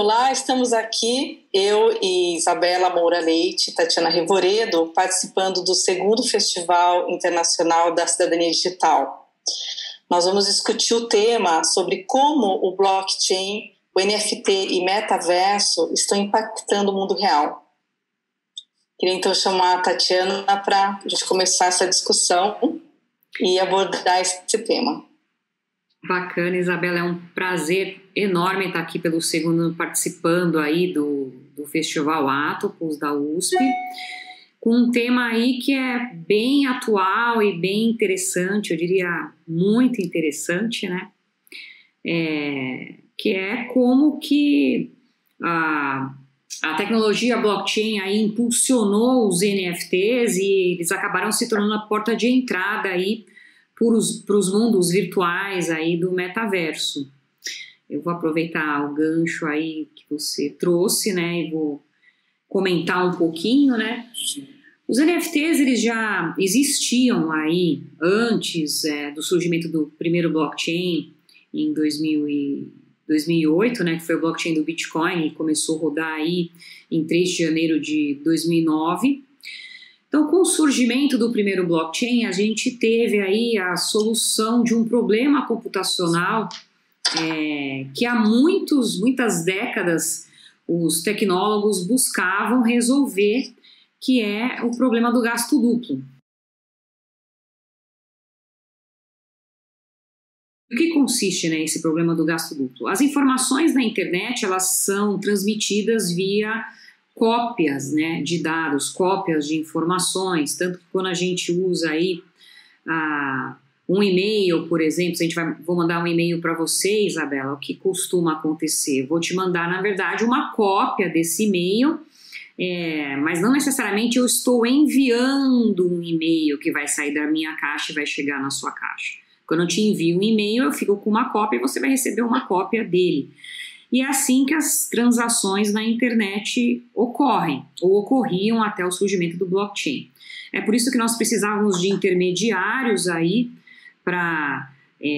Olá, estamos aqui, eu e Isabela Moura Leite e Tatiana Revoredo, participando do segundo Festival Internacional da Cidadania Digital. Nós vamos discutir o tema sobre como o blockchain, o NFT e metaverso estão impactando o mundo real. Queria então chamar a Tatiana para a gente começar essa discussão e abordar esse tema. Bacana, Isabela, é um prazer enorme estar aqui pelo segundo, participando aí do Festival Atopus da USP, com um tema aí que é bem atual e bem interessante, eu diria muito interessante, né? Que é como que a tecnologia blockchain aí impulsionou os NFTs e eles acabaram se tornando a porta de entrada aí para os mundos virtuais aí do metaverso. Eu vou aproveitar o gancho aí que você trouxe, né, e vou comentar um pouquinho, né. Os NFTs, eles já existiam aí antes do surgimento do primeiro blockchain em 2008, né, que foi o blockchain do Bitcoin, e começou a rodar aí em 3 de janeiro de 2009. Então, com o surgimento do primeiro blockchain, a gente teve aí a solução de um problema computacional que há muitas décadas os tecnólogos buscavam resolver, que é o problema do gasto duplo. O que consiste, né, esse problema do gasto duplo? As informações na internet, elas são transmitidas via cópias, né, de dados, cópias de informações, tanto que quando a gente usa aí um e-mail, por exemplo, se a gente vou mandar um e-mail para você, Isabela, o que costuma acontecer? Eu vou te mandar, na verdade, uma cópia desse e-mail, mas não necessariamente eu estou enviando um e-mail que vai sair da minha caixa e vai chegar na sua caixa. Quando eu te envio um e-mail, eu fico com uma cópia e você vai receber uma cópia dele. E é assim que as transações na internet ocorrem, ou ocorriam até o surgimento do blockchain. É por isso que nós precisávamos de intermediários aí para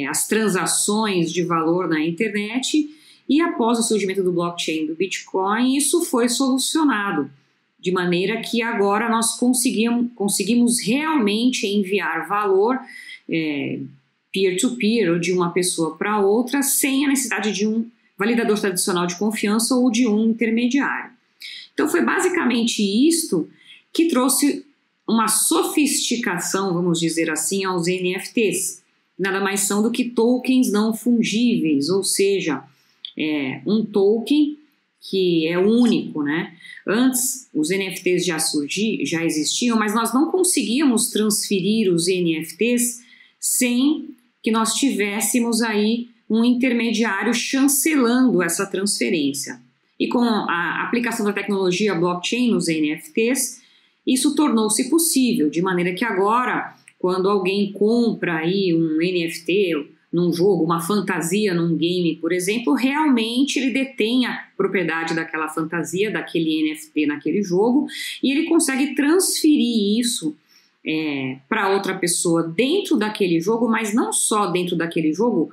as transações de valor na internet, e após o surgimento do blockchain do Bitcoin, isso foi solucionado, de maneira que agora nós conseguimos realmente enviar valor peer-to-peer, ou de uma pessoa para outra, sem a necessidade de um validador tradicional de confiança ou de um intermediário. Então foi basicamente isto que trouxe uma sofisticação, vamos dizer assim, aos NFTs. Nada mais são do que tokens não fungíveis, ou seja, um token que é único, né? Antes os NFTs já existiam, mas nós não conseguíamos transferir os NFTs sem que nós tivéssemos aí um intermediário chancelando essa transferência. E com a aplicação da tecnologia blockchain nos NFTs, isso tornou-se possível, de maneira que agora, quando alguém compra aí um NFT num jogo, uma fantasia num game, por exemplo, realmente ele detém a propriedade daquela fantasia, daquele NFT naquele jogo, e ele consegue transferir isso para outra pessoa dentro daquele jogo, mas não só dentro daquele jogo,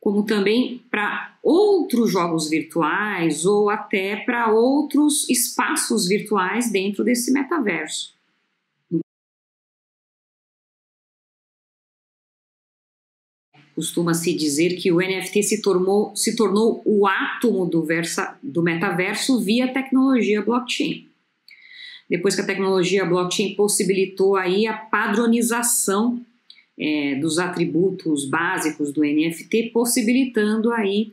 como também para outros jogos virtuais ou até para outros espaços virtuais dentro desse metaverso. Costuma-se dizer que o NFT se tornou o átomo do metaverso via tecnologia blockchain. Depois que a tecnologia blockchain possibilitou aí a padronização dos atributos básicos do NFT, possibilitando aí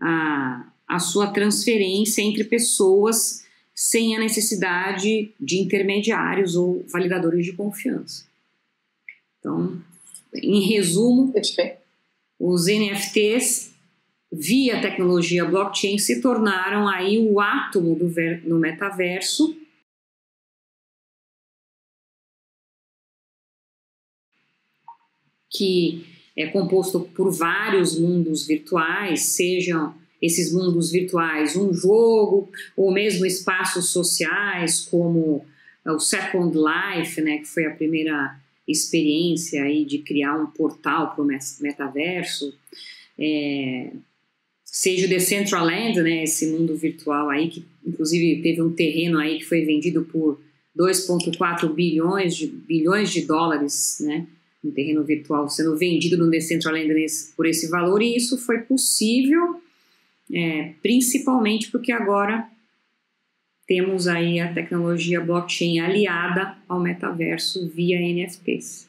a sua transferência entre pessoas sem a necessidade de intermediários ou validadores de confiança. Então, em resumo, os NFTs, via tecnologia blockchain, se tornaram aí o átomo no metaverso, que é composto por vários mundos virtuais, sejam esses mundos virtuais um jogo, ou mesmo espaços sociais, como o Second Life, né, que foi a primeira experiência aí de criar um portal para o metaverso, seja o Decentraland, né, esse mundo virtual aí, que inclusive teve um terreno aí que foi vendido por 2,4 bilhões de dólares, né, um terreno virtual sendo vendido no Decentraland por esse valor, e isso foi possível principalmente porque agora temos aí a tecnologia blockchain aliada ao metaverso via NFTs.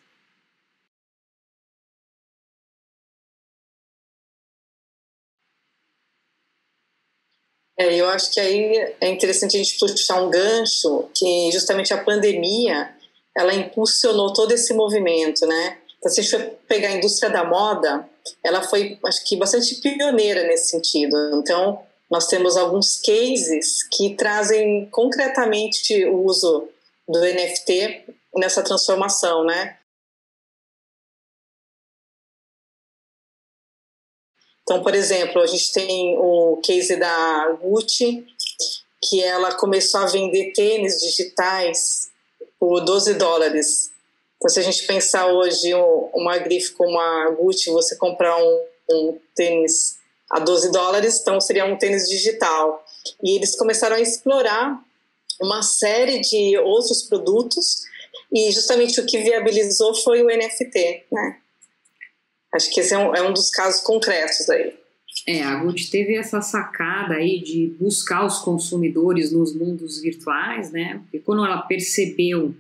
Eu acho que aí é interessante a gente puxar um gancho que justamente a pandemia, ela impulsionou todo esse movimento, né? Então, se a gente for pegar a indústria da moda, ela foi, acho que, bastante pioneira nesse sentido. Então, nós temos alguns cases que trazem concretamente o uso do NFT nessa transformação, né? Então, por exemplo, a gente tem o case da Gucci, que ela começou a vender tênis digitais por 12 dólares. Então, se a gente pensar hoje uma grife como a Gucci, você comprar um tênis a 12 dólares, então seria um tênis digital. E eles começaram a explorar uma série de outros produtos e justamente o que viabilizou foi o NFT, né? Acho que esse é um dos casos concretos aí. A Gucci teve essa sacada aí de buscar os consumidores nos mundos virtuais, né? Porque quando ela percebeu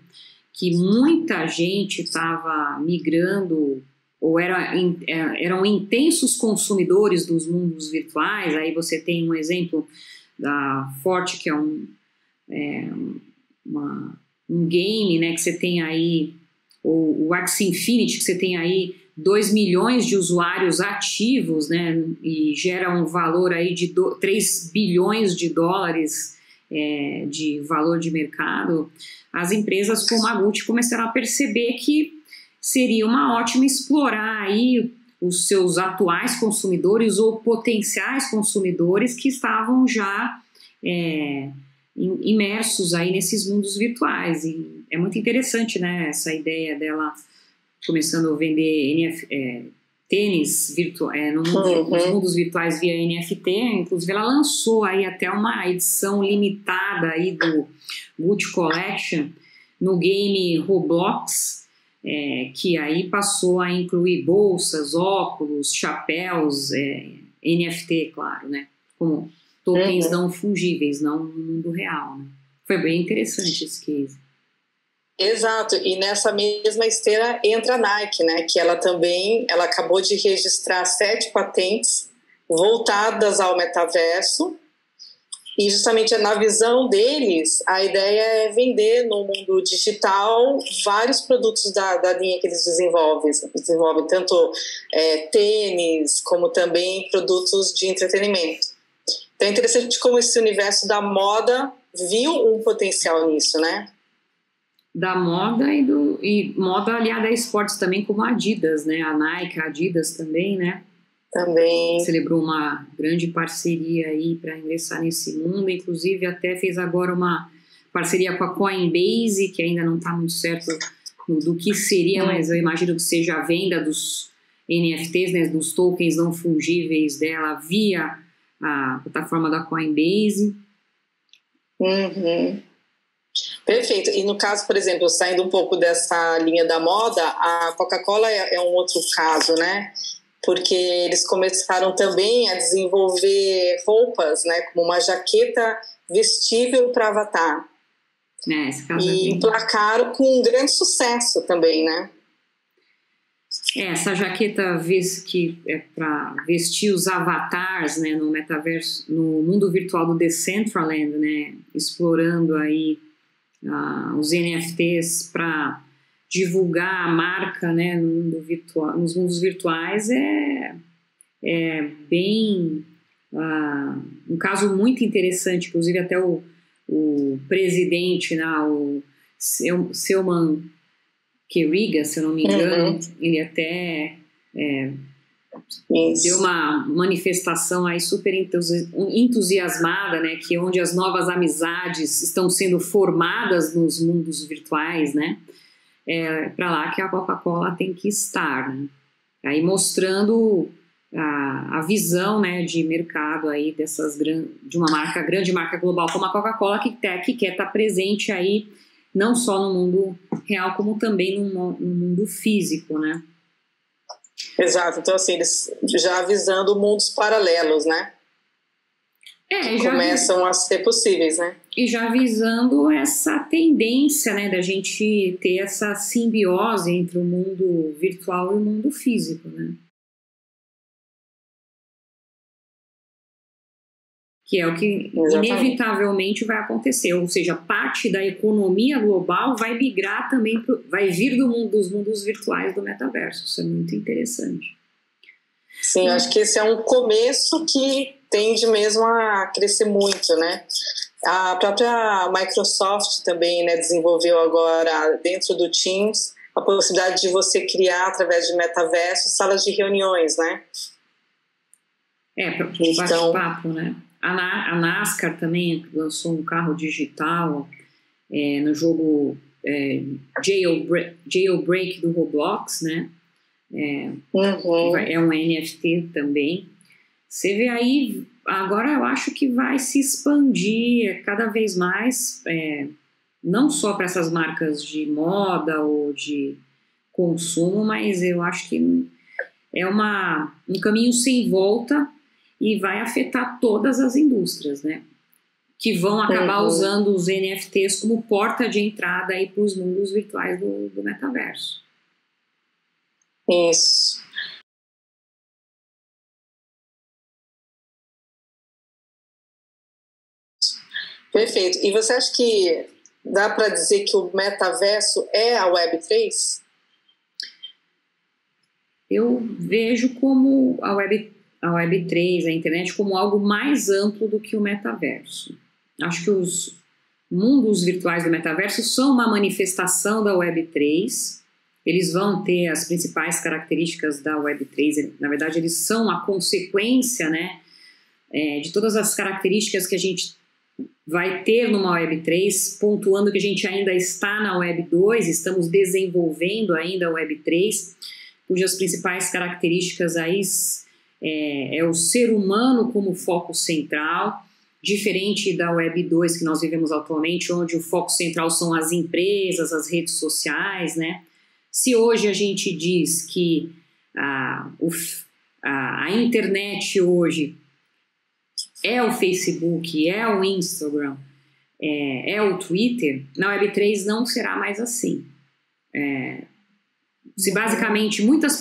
que muita gente estava migrando ou eram intensos consumidores dos mundos virtuais, aí você tem um exemplo da Forte, que é um game, né, que você tem aí, o Axie Infinity, que você tem aí 2 milhões de usuários ativos, né, e gera um valor aí de 3 bilhões de dólares de valor de mercado. As empresas como a Gucci começaram a perceber que seria uma ótima explorar aí os seus atuais consumidores ou potenciais consumidores que estavam já imersos aí nesses mundos virtuais. E é muito interessante, né, essa ideia dela começando a vender tênis nos mundos virtuais via NFT. Inclusive ela lançou aí até uma edição limitada aí do Gucci Collection no game Roblox, que aí passou a incluir bolsas, óculos, chapéus, NFT, claro, né, como tokens não fungíveis, não no mundo real, né? Foi bem interessante esse case. Exato, e nessa mesma esteira entra a Nike, né, que ela acabou de registrar 7 patentes voltadas ao metaverso, e justamente na visão deles, a ideia é vender no mundo digital vários produtos da linha que eles desenvolvem tanto tênis, como também produtos de entretenimento. Então é interessante como esse universo da moda viu um potencial nisso, né? Da moda e moda aliada a esportes também, como a Adidas, né? A Nike, a Adidas também, né? Também. Celebrou uma grande parceria aí para ingressar nesse mundo, inclusive até fez agora uma parceria com a Coinbase, que ainda não está muito certo do que seria, mas eu imagino que seja a venda dos NFTs, né? Dos tokens não fungíveis dela via a plataforma da Coinbase. Perfeito. E no caso, por exemplo, saindo um pouco dessa linha da moda, a Coca-Cola é um outro caso, né? Porque eles começaram também a desenvolver roupas, né? Como uma jaqueta vestível para avatar. Esse caso e emplacaram com um grande sucesso também, né? Essa jaqueta que é para vestir os avatars, né, no metaverso, no mundo virtual do Decentraland, né, explorando aí os NFTs para divulgar a marca, né, no mundo virtual, nos mundos virtuais é bem um caso muito interessante. Inclusive até o presidente, né, o Selman Queriga, se eu não me engano, ele até deu uma manifestação aí super entusiasmada, né, que onde as novas amizades estão sendo formadas nos mundos virtuais, né, para lá que a Coca-Cola tem que estar, né, aí mostrando a visão, né, de mercado aí de uma marca grande, marca global como a Coca-Cola, que quer estar presente aí não só no mundo real, como também no mundo físico, né? Exato, então assim, eles já avisando mundos paralelos, né? Começam a ser possíveis, né? E já visando essa tendência, né, da gente ter essa simbiose entre o mundo virtual e o mundo físico, né? Que é o que inevitavelmente vai acontecer, ou seja, parte da economia global vai migrar também, vai vir dos mundos virtuais do metaverso. Isso é muito interessante. Sim, eu acho que esse é um começo que tende mesmo a crescer muito, né? A própria Microsoft também, né, desenvolveu agora dentro do Teams a possibilidade de você criar através de metaverso salas de reuniões, né? Para bate-papo, né? A NASCAR também lançou um carro digital no jogo Jailbreak do Roblox, né? É um NFT também. Você vê aí, agora eu acho que vai se expandir cada vez mais, não só para essas marcas de moda ou de consumo, mas eu acho que é um caminho sem volta e vai afetar todas as indústrias, né? Que vão acabar usando os NFTs como porta de entrada para os mundos virtuais do metaverso. Isso. Perfeito. E você acha que dá para dizer que o metaverso é a Web3? Eu vejo como a Web3, a internet, como algo mais amplo do que o metaverso. Acho que os mundos virtuais do metaverso são uma manifestação da Web3. Eles vão ter as principais características da Web3. Na verdade, eles são a consequência, né, de todas as características que a gente vai ter numa Web3, pontuando que a gente ainda está na Web2, estamos desenvolvendo ainda a Web3, cujas principais características aí é o ser humano como foco central, diferente da Web 2 que nós vivemos atualmente, onde o foco central são as empresas, as redes sociais, né? Se hoje a gente diz que a internet hoje é o Facebook, é o Instagram, é o Twitter, na Web 3 não será mais assim. Se basicamente para muitas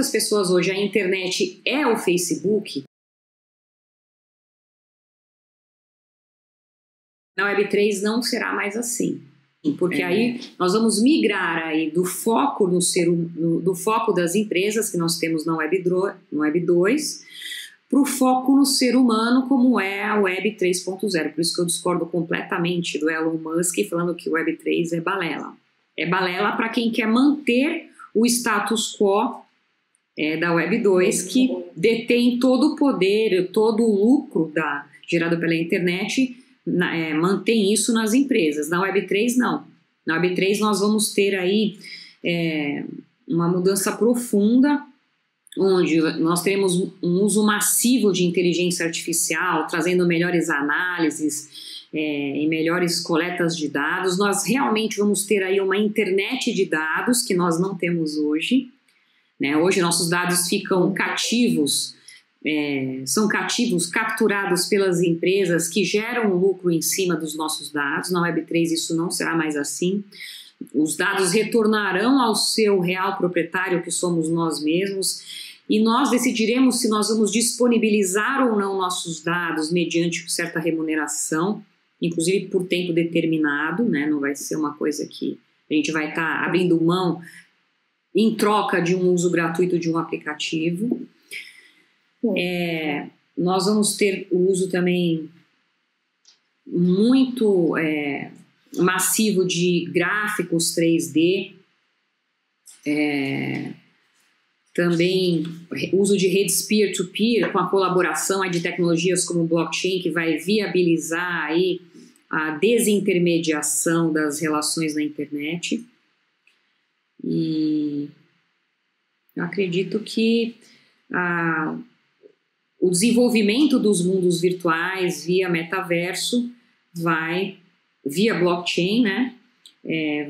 pessoas hoje a internet é o Facebook, na Web3 não será mais assim. Porque aí nós vamos migrar aí do foco do foco das empresas que nós temos no Web 2 para o foco no ser humano, como é a Web 3.0. Por isso que eu discordo completamente do Elon Musk falando que o Web 3 é balela. É balela para quem quer manter o status quo da Web 2, que detém todo o poder, todo o lucro gerado pela internet, mantém isso nas empresas. Na Web 3, não. Na Web 3 nós vamos ter aí uma mudança profunda, onde nós teremos um uso massivo de inteligência artificial, trazendo melhores análises, em melhores coletas de dados. Nós realmente vamos ter aí uma internet de dados que nós não temos hoje, né? Hoje nossos dados ficam cativos, são cativos, capturados pelas empresas que geram lucro em cima dos nossos dados. Na Web3 isso não será mais assim. Os dados retornarão ao seu real proprietário, que somos nós mesmos, e nós decidiremos se nós vamos disponibilizar ou não nossos dados mediante certa remuneração, inclusive por tempo determinado, né? Não vai ser uma coisa que a gente vai estar abrindo mão em troca de um uso gratuito de um aplicativo. Nós vamos ter o uso também muito massivo de gráficos 3D, também uso de redes peer-to-peer com a colaboração de tecnologias como blockchain, que vai viabilizar aí a desintermediação das relações na internet. E eu acredito que o desenvolvimento dos mundos virtuais via metaverso via blockchain, né?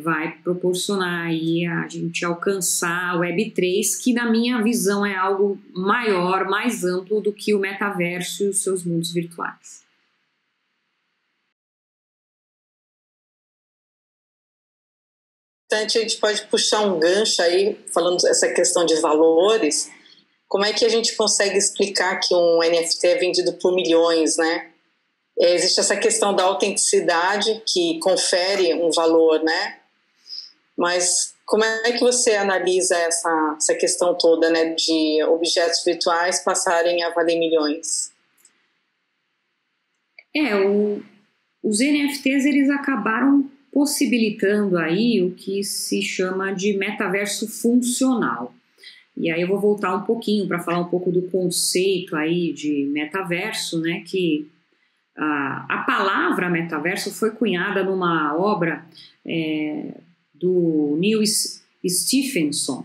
Vai proporcionar aí a gente alcançar a Web3, que na minha visão é algo maior, mais amplo do que o metaverso e os seus mundos virtuais. A gente pode puxar um gancho aí, falando essa questão de valores. Como é que a gente consegue explicar que um NFT é vendido por milhões, né? Existe essa questão da autenticidade que confere um valor, né? Mas como é que você analisa essa questão toda, né, de objetos virtuais passarem a valer milhões? Os NFTs, eles acabaram possibilitando aí o que se chama de metaverso funcional. E aí eu vou voltar um pouquinho para falar um pouco do conceito aí de metaverso, né, que a palavra metaverso foi cunhada numa obra do Neil Stephenson,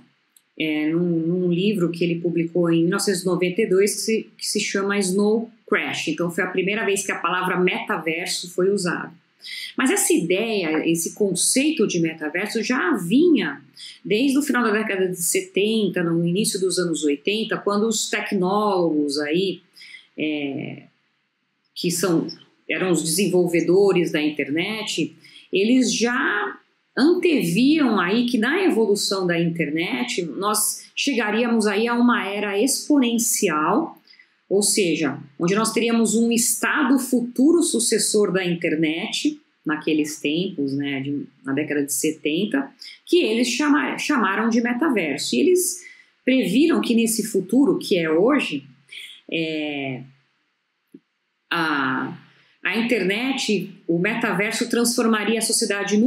num livro que ele publicou em 1992 que se chama Snow Crash. Então foi a primeira vez que a palavra metaverso foi usada. Mas essa ideia, esse conceito de metaverso já vinha desde o final da década de 70, no início dos anos 80, quando os tecnólogos aí, que eram os desenvolvedores da internet, eles já anteviam aí que na evolução da internet nós chegaríamos aí a uma era exponencial, ou seja, onde nós teríamos um estado futuro sucessor da internet, naqueles tempos, né, na década de 70, que eles chamaram de metaverso. E eles previram que nesse futuro, que é hoje, a internet, o metaverso transformaria a sociedade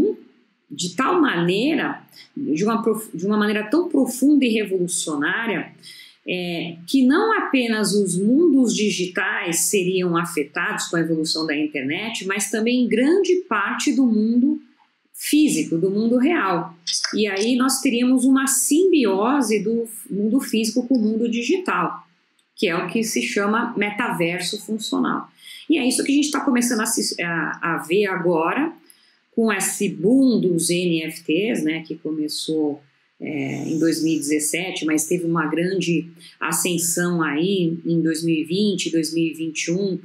de tal maneira, de uma maneira tão profunda e revolucionária, que não apenas os mundos digitais seriam afetados com a evolução da internet, mas também grande parte do mundo físico, do mundo real. E aí nós teríamos uma simbiose do mundo físico com o mundo digital, que é o que se chama metaverso funcional. E é isso que a gente está começando a ver agora, com esse boom dos NFTs, né, que começou em 2017, mas teve uma grande ascensão aí em 2020, 2021,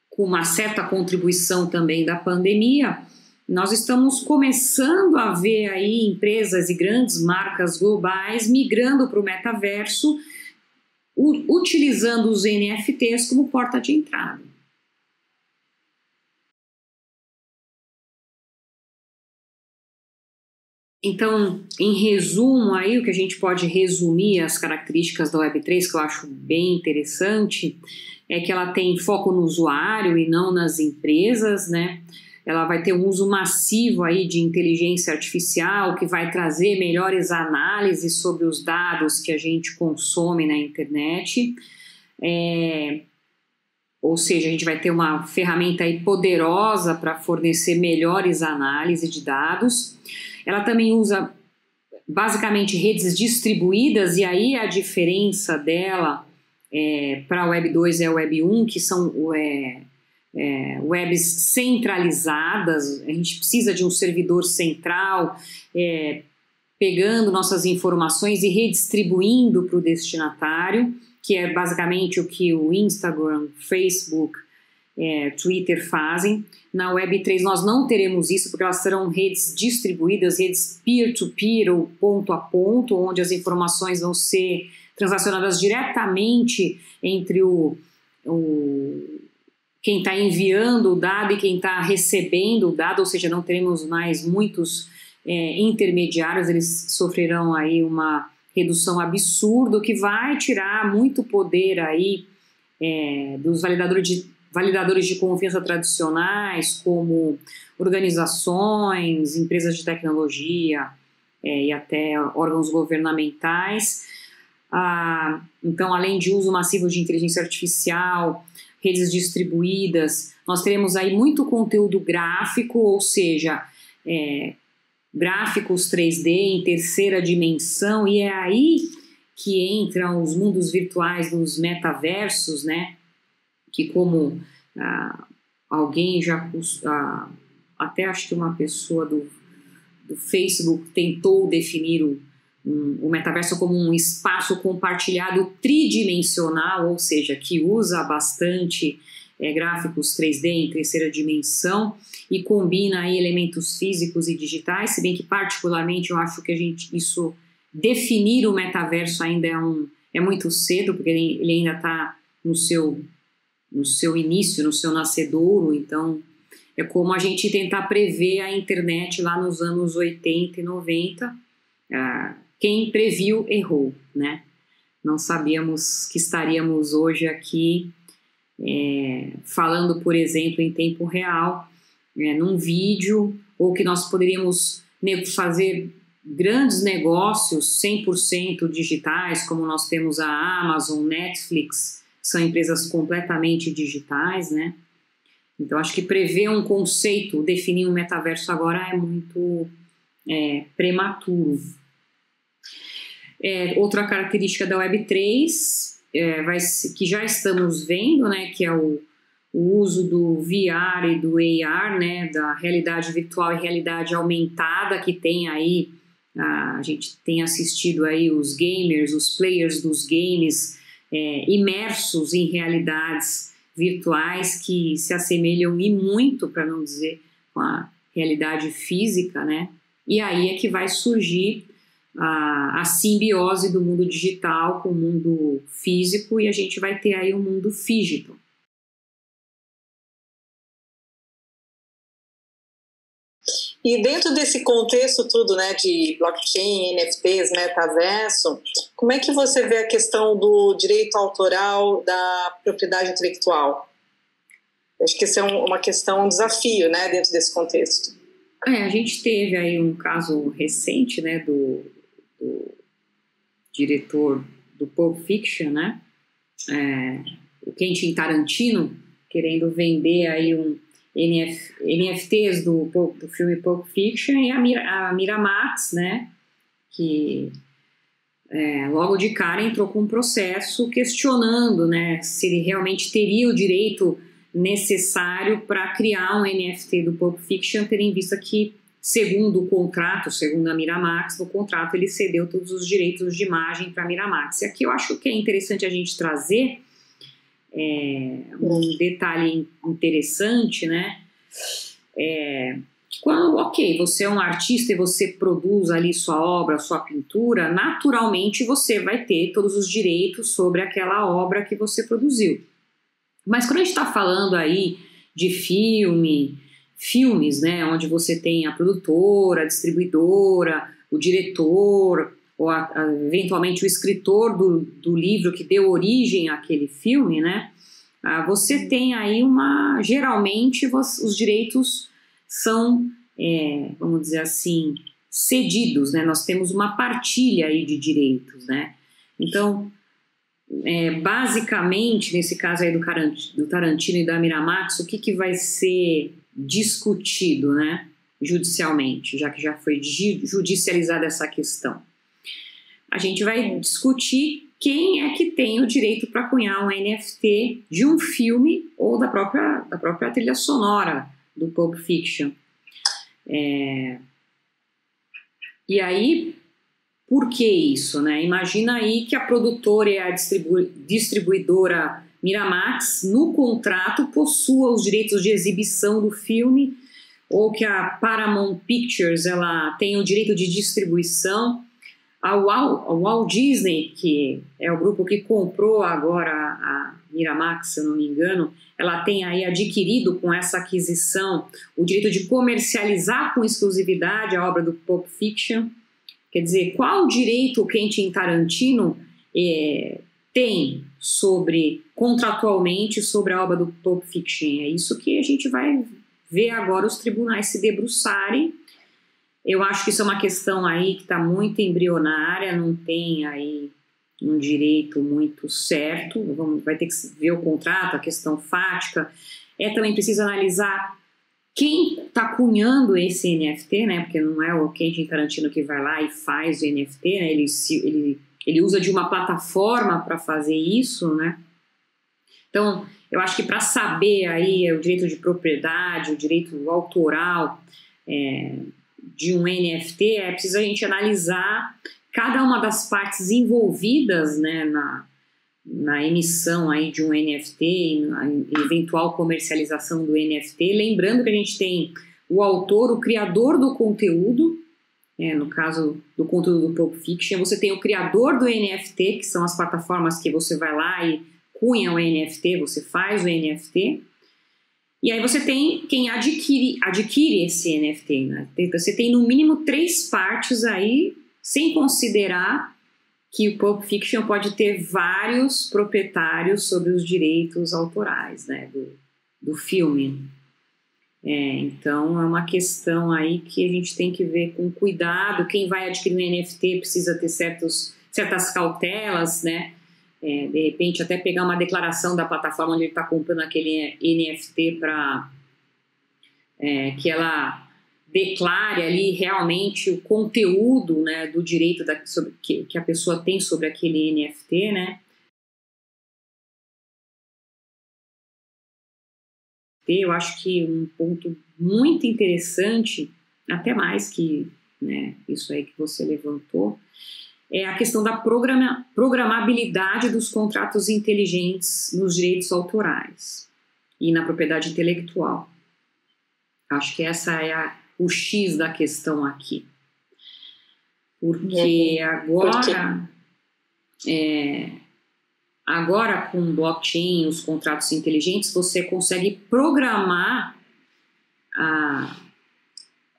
com uma certa contribuição também da pandemia. Nós estamos começando a ver aí empresas e grandes marcas globais migrando para o metaverso, utilizando os NFTs como porta de entrada. Então, em resumo, aí o que a gente pode resumir as características da Web3, que eu acho bem interessante, é que ela tem foco no usuário e não nas empresas, né? Ela vai ter um uso massivo aí de inteligência artificial, que vai trazer melhores análises sobre os dados que a gente consome na internet. Ou seja, a gente vai ter uma ferramenta aí poderosa para fornecer melhores análises de dados. Ela também usa basicamente redes distribuídas, e aí a diferença dela para a Web 2 e a Web 1, que são webs centralizadas. A gente precisa de um servidor central pegando nossas informações e redistribuindo para o destinatário, que é basicamente o que o Instagram, Facebook, Twitter fazem. Na Web3 nós não teremos isso, porque elas serão redes distribuídas, redes peer-to-peer ou ponto a ponto, onde as informações vão ser transacionadas diretamente entre quem está enviando o dado e quem está recebendo o dado, ou seja, não teremos mais muitos intermediários. Eles sofrerão aí uma redução absurda, que vai tirar muito poder aí dos validadores de confiança tradicionais, como organizações, empresas de tecnologia e até órgãos governamentais. Então, além de uso massivo de inteligência artificial, redes distribuídas, nós teremos aí muito conteúdo gráfico, ou seja, gráficos 3D em terceira dimensão, e é aí que entram os mundos virtuais dos metaversos, né? Que como alguém já, até acho que uma pessoa do Facebook tentou definir o metaverso como um espaço compartilhado tridimensional, ou seja, que usa bastante gráficos 3D em terceira dimensão e combina aí elementos físicos e digitais, se bem que particularmente eu acho que definir o metaverso ainda é muito cedo, porque ele ainda está no seu início, no seu nascedouro, então é como a gente tentar prever a internet lá nos anos 80 e 90, quem previu errou, né? Não sabíamos que estaríamos hoje aqui falando, por exemplo, em tempo real, num vídeo, ou que nós poderíamos fazer grandes negócios 100% digitais, como nós temos a Amazon, Netflix, são empresas completamente digitais, né? Então, acho que prever um conceito, definir um metaverso agora é muito prematuro. Outra característica da Web3, que já estamos vendo, né, que é o uso do VR e do AR, né, da realidade virtual e realidade aumentada, que tem aí, a gente tem assistido aí os gamers, os players dos games imersos em realidades virtuais que se assemelham e muito, para não dizer, com a realidade física, né? E aí é que vai surgir a simbiose do mundo digital com o mundo físico e a gente vai ter aí um mundo fígital. E dentro desse contexto tudo, né, de blockchain, NFTs, metaverso, como é que você vê a questão do direito autoral da propriedade intelectual? Acho que isso é uma questão, um desafio, né, dentro desse contexto. A gente teve aí um caso recente, né, do diretor do Pulp Fiction, né, o Quentin Tarantino, querendo vender aí NFTs do filme Pulp Fiction, e a Miramax, né, que logo de cara entrou com um processo questionando, né, se ele realmente teria o direito necessário para criar um NFT do Pulp Fiction, tendo em vista que, segundo o contrato, segundo a Miramax, no contrato ele cedeu todos os direitos de imagem para a Miramax. E aqui eu acho que é interessante a gente trazer um detalhe interessante, né? Quando, você é um artista e você produz ali sua obra, sua pintura, naturalmente você vai ter todos os direitos sobre aquela obra que você produziu. Mas quando a gente está falando aí de filmes, né, onde você tem a produtora, a distribuidora, o diretor, ou eventualmente o escritor do livro que deu origem àquele filme, né, você tem aí geralmente os direitos são, vamos dizer assim, cedidos, né, nós temos uma partilha aí de direitos, né, então, basicamente, nesse caso aí do Tarantino e da Miramax, o que vai ser discutido, né, judicialmente, já que já foi judicializada essa questão? A gente vai discutir quem é que tem o direito para cunhar um NFT de um filme ou da própria trilha sonora do Pulp Fiction. E aí, por que isso, né? Imagina aí que a produtora e a distribuidora Miramax, no contrato, possua os direitos de exibição do filme, ou que a Paramount Pictures ela tem o direito de distribuição. A Walt Disney, que é o grupo que comprou agora a Miramax, se eu não me engano, ela tem aí adquirido com essa aquisição o direito de comercializar com exclusividade a obra do Pulp Fiction. Quer dizer, qual direito o Quentin Tarantino tem contratualmente sobre a obra do Pulp Fiction? É isso que a gente vai ver agora os tribunais se debruçarem. Eu acho que isso é uma questão aí que está muito embrionária, não tem aí um direito muito certo, vai ter que ver o contrato, a questão fática. Também precisa analisar quem está cunhando esse NFT, né? Porque não é o Quentin Tarantino que vai lá e faz o NFT, né? Ele ele usa de uma plataforma para fazer isso, né? Então, eu acho que para saber aí o direito de propriedade, o direito autoral de um NFT, é preciso a gente analisar cada uma das partes envolvidas, né, na emissão aí de um NFT, na eventual comercialização do NFT. Lembrando que a gente tem o autor, o criador do conteúdo, no caso do conteúdo do Pulp Fiction, você tem o criador do NFT, que são as plataformas que você vai lá e cunha o NFT, você faz o NFT, e aí você tem quem adquire esse NFT, né? Você tem no mínimo 3 partes aí, sem considerar que o Pulp Fiction pode ter vários proprietários sobre os direitos autorais, né, do filme. Então é uma questão aí que a gente tem que ver com cuidado. Quem vai adquirir um NFT precisa ter certas cautelas, né? De repente até pegar uma declaração da plataforma onde ele está comprando aquele NFT para que ela declare ali realmente o conteúdo, né, do direito que a pessoa tem sobre aquele NFT, né? Eu acho que um ponto muito interessante, até mais que, né, isso aí que você levantou, é a questão da programabilidade dos contratos inteligentes nos direitos autorais e na propriedade intelectual. Acho que essa é o X da questão aqui. Porque agora com blockchain, os contratos inteligentes, você consegue programar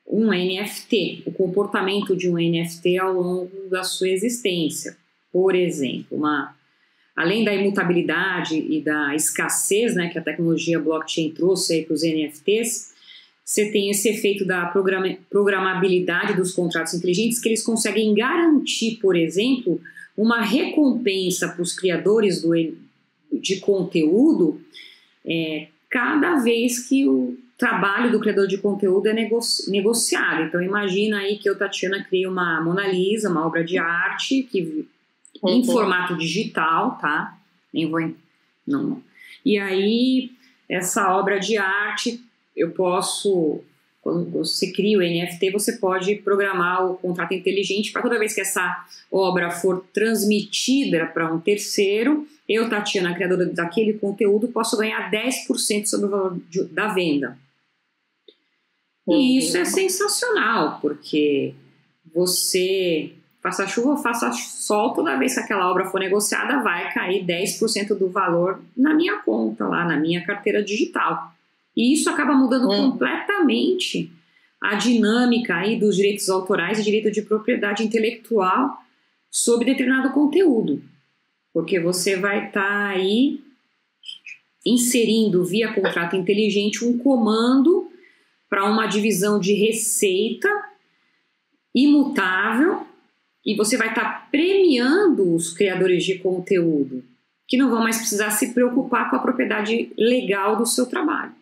um NFT, o comportamento de um NFT ao longo da sua existência. Por exemplo, além da imutabilidade e da escassez, né, que a tecnologia blockchain trouxe para os NFTs, você tem esse efeito da programabilidade dos contratos inteligentes, que eles conseguem garantir, por exemplo, uma recompensa para os criadores de conteúdo cada vez que o trabalho do criador de conteúdo é negociado. Então imagina aí que eu, Tatiana, crio uma Mona Lisa, uma obra de arte em formato digital, tá? Não. E aí essa obra de arte eu posso, quando você cria o NFT, você pode programar o contrato inteligente para toda vez que essa obra for transmitida para um terceiro, eu, Tatiana, criadora daquele conteúdo, posso ganhar 10% sobre o valor da venda. E isso é sensacional, porque você, faça chuva ou faça sol, toda vez que aquela obra for negociada, vai cair 10% do valor na minha conta, lá na minha carteira digital. E isso acaba mudando completamente a dinâmica aí dos direitos autorais e direito de propriedade intelectual sobre determinado conteúdo. Porque você vai estar aí inserindo via contrato inteligente um comando para uma divisão de receita imutável, e você vai estar premiando os criadores de conteúdo, que não vão mais precisar se preocupar com a propriedade legal do seu trabalho.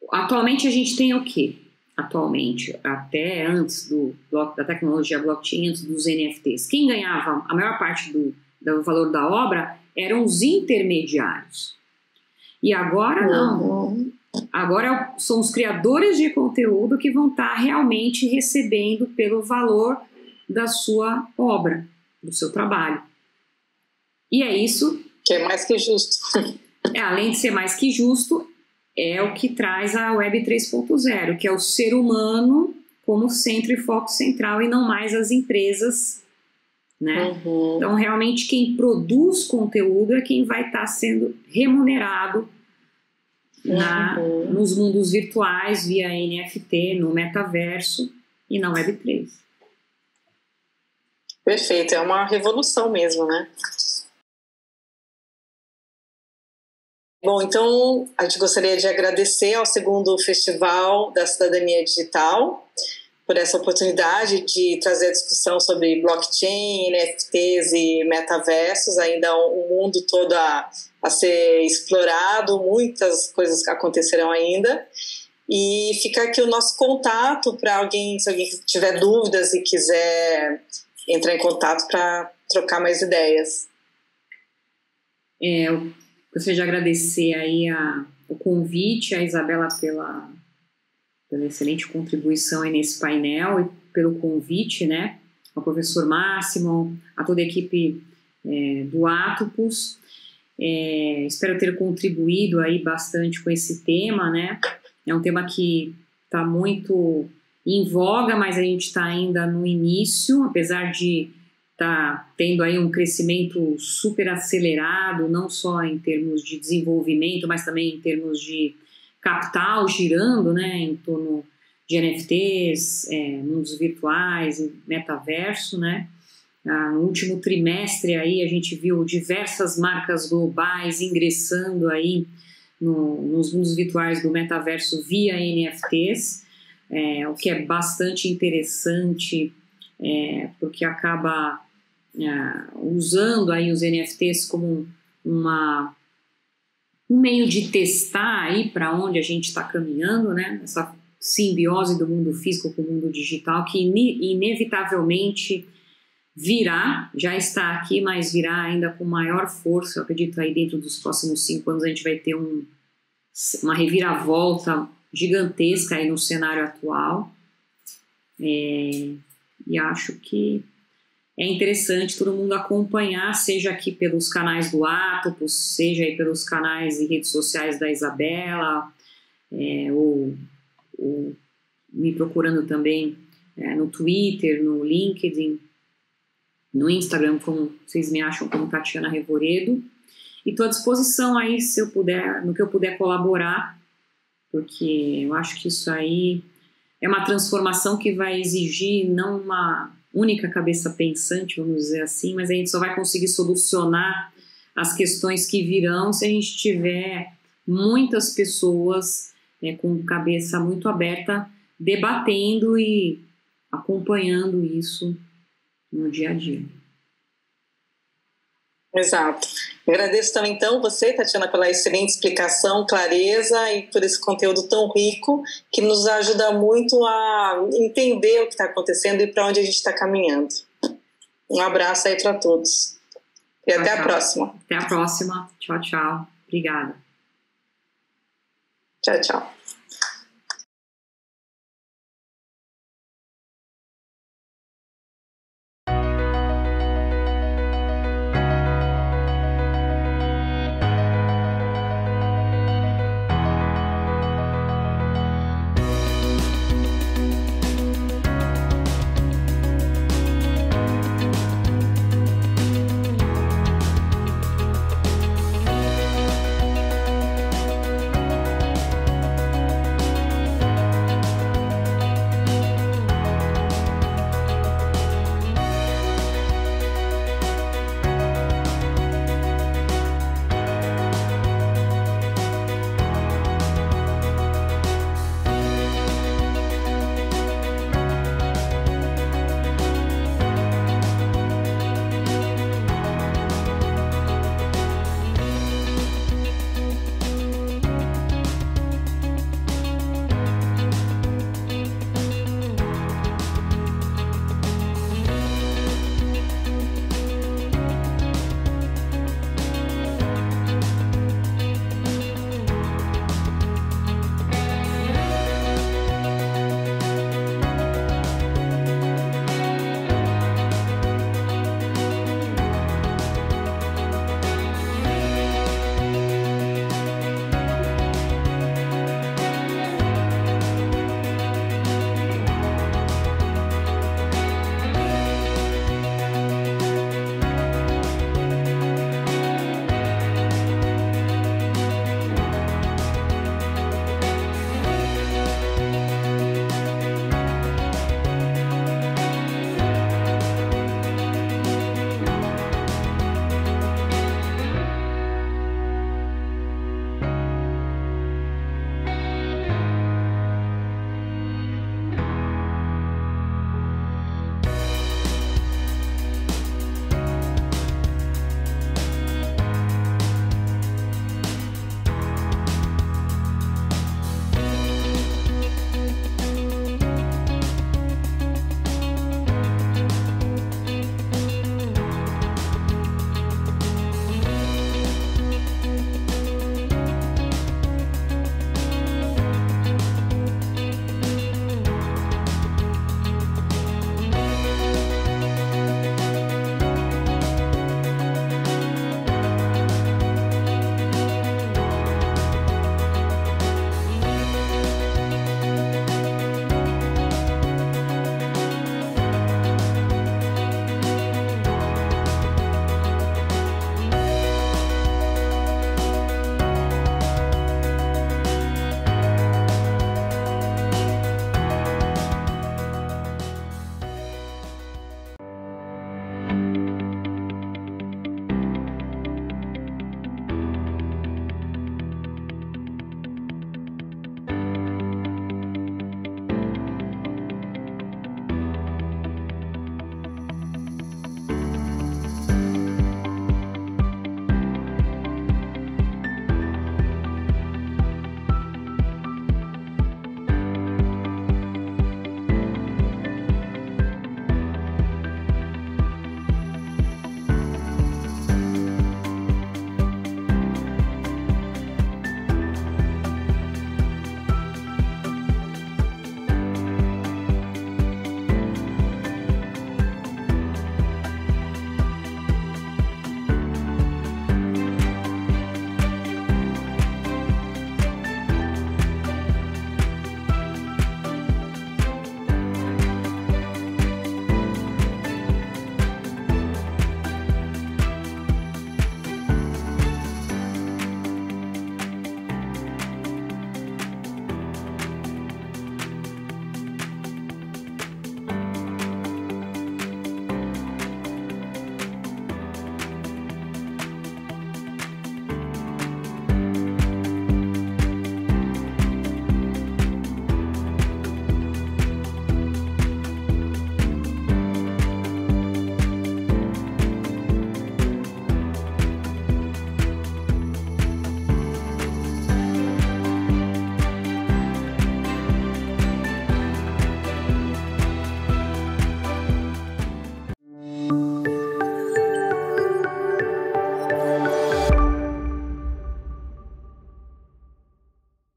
Atualmente a gente tem o quê? Atualmente, até antes da tecnologia blockchain, antes dos NFTs, quem ganhava a maior parte do valor da obra eram os intermediários. E agora não. Agora são os criadores de conteúdo que vão estar realmente recebendo pelo valor da sua obra, do seu trabalho. E é isso. Que é mais que justo. Além de ser mais que justo, é o que traz a Web 3.0, que é o ser humano como centro e foco central e não mais as empresas, né? Então, realmente, quem produz conteúdo é quem vai estar sendo remunerado nos mundos virtuais, via NFT, no metaverso e na Web 3. Perfeito, é uma revolução mesmo, né? Bom, então a gente gostaria de agradecer ao segundo Festival da Cidadania Digital por essa oportunidade de trazer a discussão sobre blockchain, NFTs e metaversos, ainda um mundo todo a ser explorado, muitas coisas acontecerão ainda. E fica aqui o nosso contato para alguém, se alguém tiver dúvidas e quiser entrar em contato para trocar mais ideias. Eu gostaria de agradecer aí o convite, a Isabela pela excelente contribuição aí nesse painel e pelo convite, né, ao professor Máximo, a toda a equipe do Atopus. Espero ter contribuído aí bastante com esse tema, né? É um tema que está muito em voga, mas a gente está ainda no início, apesar de estar tendo aí um crescimento super acelerado, não só em termos de desenvolvimento, mas também em termos de capital girando, né, em torno de NFTs, mundos virtuais, metaverso, né? No último trimestre aí a gente viu diversas marcas globais ingressando aí nos mundos virtuais do metaverso via NFTs, o que é bastante interessante, porque acaba usando aí os NFTs como um meio de testar aí para onde a gente está caminhando, né? Essa simbiose do mundo físico com o mundo digital que inevitavelmente virá, já está aqui, mas virá ainda com maior força. Eu acredito aí dentro dos próximos 5 anos a gente vai ter uma reviravolta gigantesca aí no cenário atual, e acho que é interessante todo mundo acompanhar, seja aqui pelos canais do Atopus, seja aí pelos canais e redes sociais da Isabela, ou me procurando também no Twitter, no LinkedIn, no Instagram, como vocês me acham, como Tatiana Revoredo. E estou à disposição aí, se eu puder, no que eu puder colaborar, porque eu acho que isso aí é uma transformação que vai exigir não uma única cabeça pensante, vamos dizer assim, mas a gente só vai conseguir solucionar as questões que virão se a gente tiver muitas pessoas com cabeça muito aberta, debatendo e acompanhando isso no dia a dia. Exato. Agradeço também, então, você, Tatiana, pela excelente explicação, clareza e por esse conteúdo tão rico que nos ajuda muito a entender o que está acontecendo e para onde a gente está caminhando. Um abraço aí para todos. E até a próxima. Até a próxima. Tchau, tchau. Obrigada. Tchau, tchau.